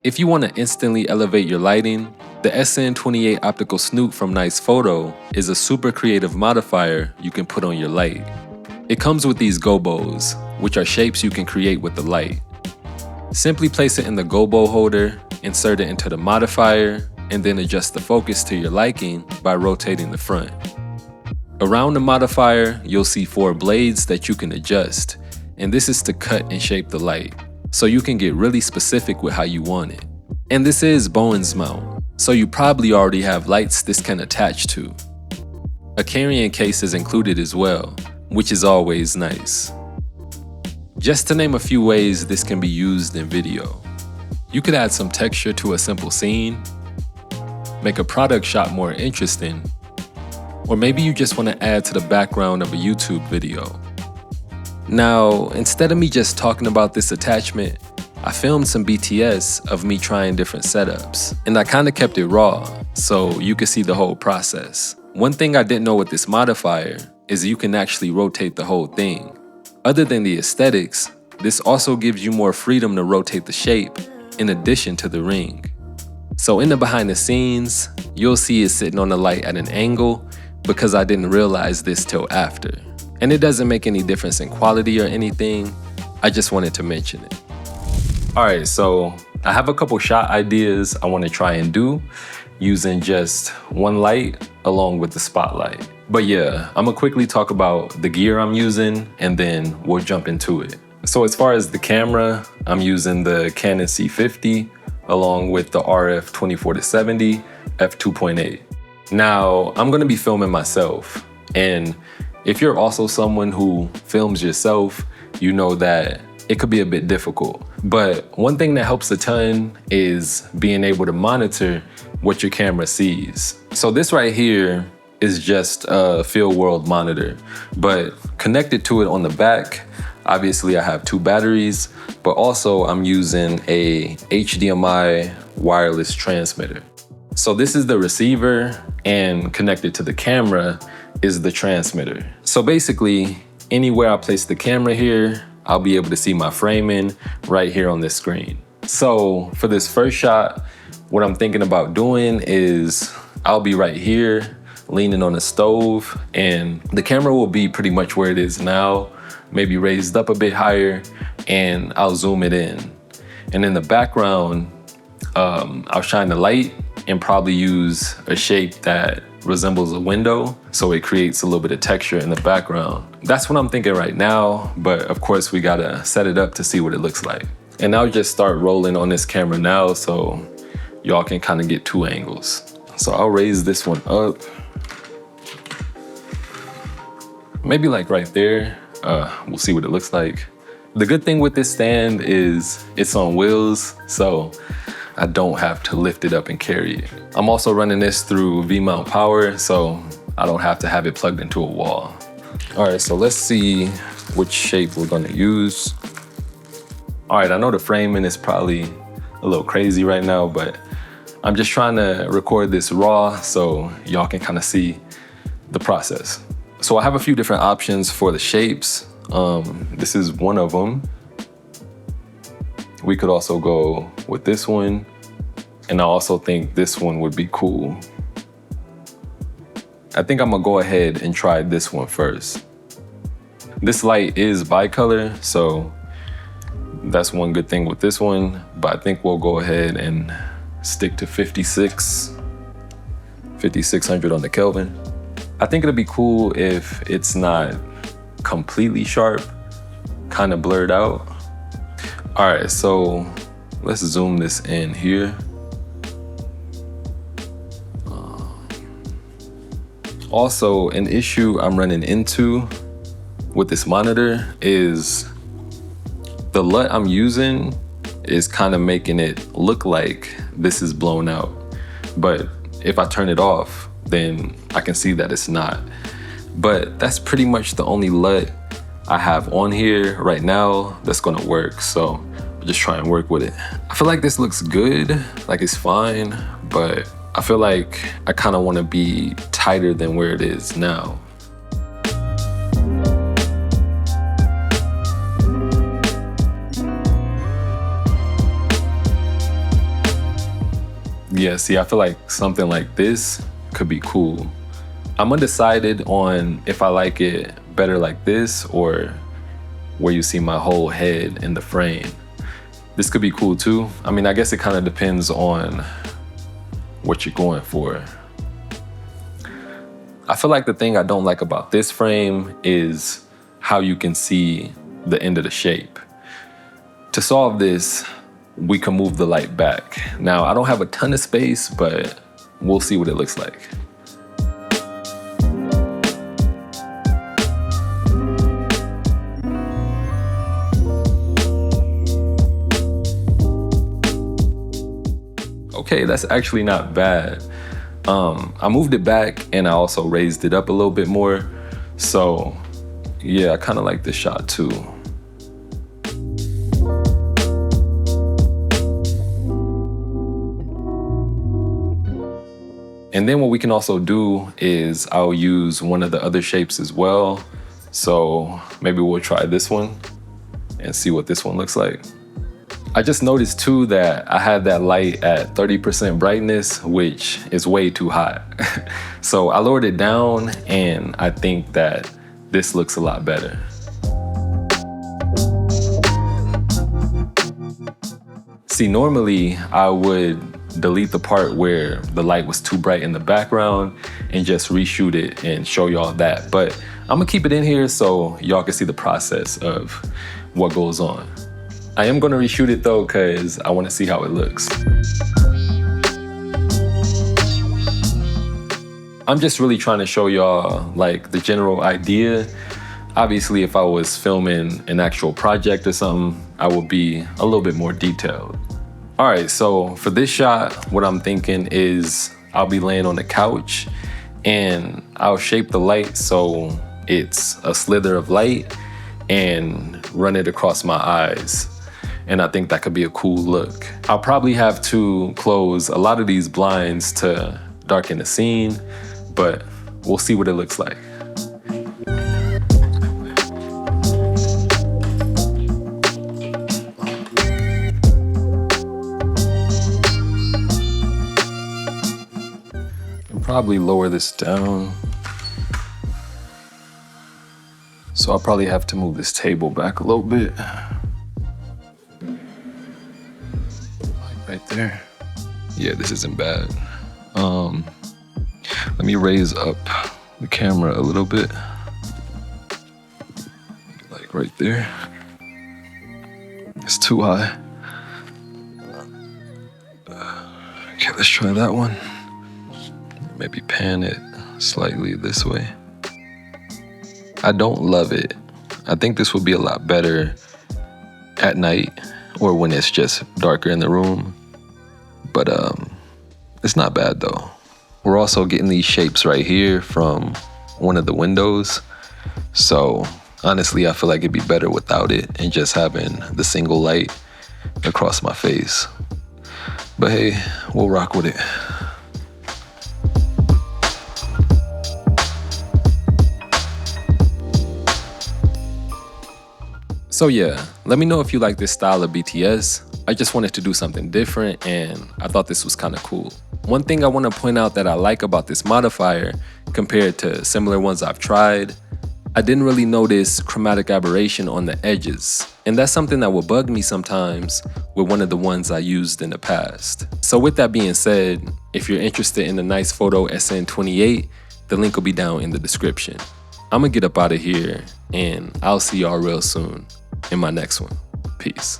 If you want to instantly elevate your lighting, the SN28 Optical Snoot from NiceFoto is a super creative modifier you can put on your light. It comes with these gobos, which are shapes you can create with the light. Simply place it in the gobo holder, insert it into the modifier, and then adjust the focus to your liking by rotating the front. Around the modifier, you'll see 4 blades that you can adjust, and this is to cut and shape the light, so you can get really specific with how you want it. And this is Bowen's mount, so you probably already have lights this can attach to. A carrying case is included as well, which is always nice. Just to name a few ways this can be used in video. You could add some texture to a simple scene, make a product shot more interesting, or maybe you just want to add to the background of a YouTube video. Now, instead of me just talking about this attachment, I filmed some BTS of me trying different setups, and I kinda kept it raw, so you could see the whole process. One thing I didn't know with this modifier is you can actually rotate the whole thing. Other than the aesthetics, this also gives you more freedom to rotate the shape in addition to the ring. So in the behind the scenes, you'll see it sitting on the light at an angle because I didn't realize this till after. And it doesn't make any difference in quality or anything, I just wanted to mention it. Alright, so I have a couple shot ideas I want to try and do using just one light along with the spotlight. But yeah, I'm gonna quickly talk about the gear I'm using and then we'll jump into it. So as far as the camera, I'm using the Canon C50 along with the RF 24-70 f2.8. Now, I'm gonna be filming myself, and if you're also someone who films yourself, you know that it could be a bit difficult. But one thing that helps a ton is being able to monitor what your camera sees. So this right here is just a field world monitor, but connected to it on the back, obviously I have 2 batteries, but also I'm using a HDMI wireless transmitter. So this is the receiver, and connected to the camera is the transmitter. So basically, anywhere I place the camera here, I'll be able to see my framing right here on this screen. So for this first shot, what I'm thinking about doing is I'll be right here, leaning on the stove, and the camera will be pretty much where it is now, maybe raised up a bit higher, and I'll zoom it in. And in the background, I'll shine the light and probably use a shape that resembles a window, so it creates a little bit of texture in the background. That's what I'm thinking right now, but of course we gotta set it up to see what it looks like. And I'll just start rolling on this camera now so y'all can kind of get 2 angles. So I'll raise this one up. Maybe like right there. We'll see what it looks like. The good thing with this stand is it's on wheels, so I don't have to lift it up and carry it. I'm also running this through V-mount power, so I don't have to have it plugged into a wall. All right, so let's see which shape we're gonna use. All right, I know the framing is probably a little crazy right now, but I'm just trying to record this raw so y'all can kind of see the process. So I have a few different options for the shapes. This is one of them. We could also go with this one, and I also think this one would be cool. I think I'm gonna go ahead and try this one first. This light is bicolor, so that's one good thing with this one, but I think we'll go ahead and stick to 5600 on the Kelvin. I think it'll be cool if it's not completely sharp, kind of blurred out. All right, so let's zoom this in here. Also, an issue I'm running into with this monitor is the LUT I'm using is kind of making it look like this is blown out. But if I turn it off, then I can see that it's not. But that's pretty much the only LUT I have on here right now that's gonna work. So I'll just try and work with it. I feel like this looks good, like it's fine, but I feel like I kind of want to be tighter than where it is now. Yeah, see, I feel like something like this could be cool. I'm undecided on if I like it better like this or where you see my whole head in the frame. This could be cool too. I mean, I guess it kind of depends on what you're going for. I feel like the thing I don't like about this frame is how you can see the end of the shape. To solve this, we can move the light back. Now, I don't have a ton of space, but we'll see what it looks like. Okay, that's actually not bad. I moved it back and I also raised it up a little bit more. So yeah, I kind of like this shot too. And then what we can also do is I'll use one of the other shapes as well. So maybe we'll try this one and see what this one looks like. I just noticed too that I had that light at 30% brightness, which is way too hot. So I lowered it down and I think that this looks a lot better. See, normally I would delete the part where the light was too bright in the background and just reshoot it and show y'all that. But I'm gonna keep it in here so y'all can see the process of what goes on. I am gonna reshoot it though, cause I wanna see how it looks. I'm just really trying to show y'all like the general idea. Obviously, if I was filming an actual project or something, I would be a little bit more detailed. All right, so for this shot, what I'm thinking is I'll be laying on the couch and I'll shape the light so it's a slither of light and run it across my eyes. And I think that could be a cool look. I'll probably have to close a lot of these blinds to darken the scene, but we'll see what it looks like. I'll probably lower this down. So I'll probably have to move this table back a little bit. Right there. Yeah, this isn't bad. Let me raise up the camera a little bit. Like right there. It's too high. Okay, let's try that one. Maybe pan it slightly this way. I don't love it. I think this would be a lot better at night or when it's just darker in the room. But it's not bad though. We're also getting these shapes right here from one of the windows. So honestly, I feel like it'd be better without it and just having the single light across my face. But hey, we'll rock with it. So yeah, let me know if you like this style of BTS. I just wanted to do something different and I thought this was kind of cool. One thing I want to point out that I like about this modifier compared to similar ones I've tried, I didn't really notice chromatic aberration on the edges. And that's something that will bug me sometimes with one of the ones I used in the past. So with that being said, if you're interested in the NiceFoto SN28, the link will be down in the description. I'm gonna get up out of here and I'll see y'all real soon in my next one. Peace.